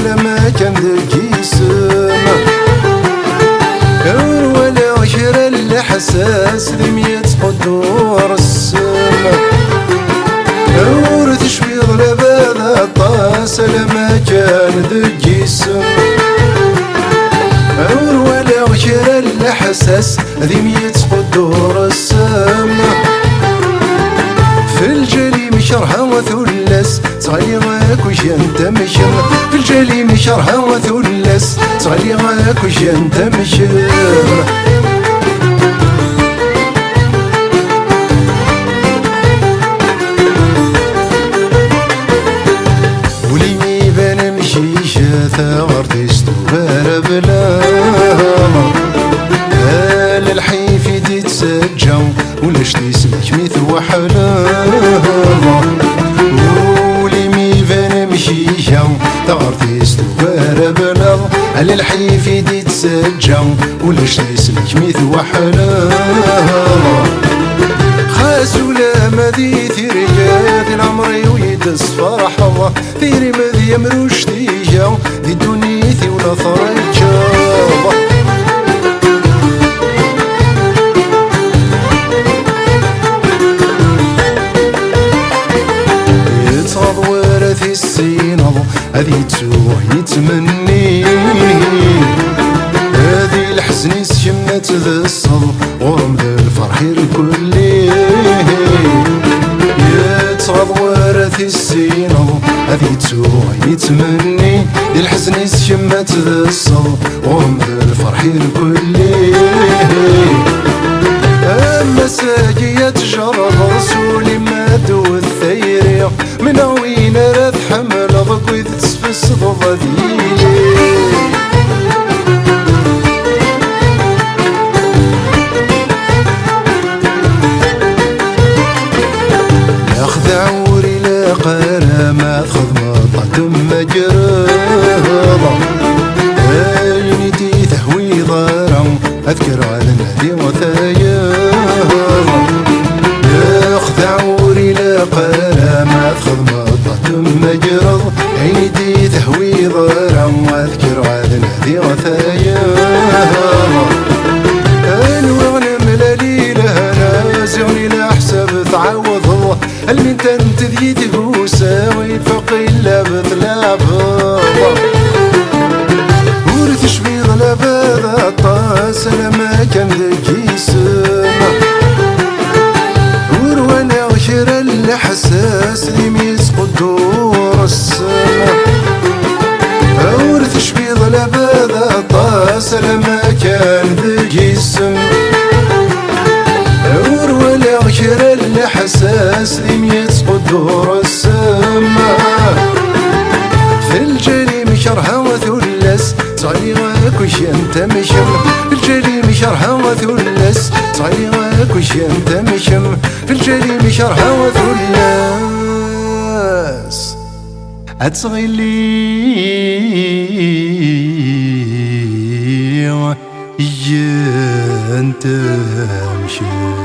لما كان ذكي سما ولا شرى الحساس لم يتقدر السما ورث شبيض لبدا الطاس لما كان ذكي سما ولا شرى الحساس لم يتقدر السما في الجليم شرها وثلس صغيرك وش انت مشم في الجليم شرها وثلس صغيرك وش انت مشم ولي بان مشي شاثا غرتيستو بلا الحيف يدي تسجاو ولا شتي سلك ميث وحلا ولي ميفان مشيشاو تغرتيستو بلا على الحيف يدي تسجاو ولا شتي سلك ميث وحلا خاس ولا مدي ثيريات العمري ويدس فرح الله ثيري مذي مروش تيجاو ذي دنيتي ولا ثريجا في السين هذي تسوح يتمني هذي الحزن شمت ذا الصل غرم ذا الفرح الكل يتصغر في السين هذي تسوح يتمني ذي الحزن شمت ذا الصل غرم ذا الفرح الكل أما ساقية جرى رسولي ما دو الثيري من وين راد حمل ضقوي تسفس ضذيلي ياخذ عوري لا قرا ما اخذ مطة مجرى عيني تهوي ضارع اذكر على النادي وثايا ياخذ عوري لا قرا ما اخذ مجرض عيدي تهوي ضرع واذكر عاد نادي وثايا الوغنم لليلة نازعني لا حساب تعوض الله المن تنتذي تبوسا ويفقي لا بثلاب ورث شبيض لبدا الطاس لما كان ذكي سما وروانا وشرى الحساس لم يسقدور السما ورث شبيض لبدا الطاس لما كان ذكي السما ولا وشرى الحساس لم يسقدور السما في الجليم شرها وثلس صغيرك وش انت مشم في الجليم شرها وثلس صغيرك وش انت مشم في الجليم شرها وثلس أتصغيلي انت مشم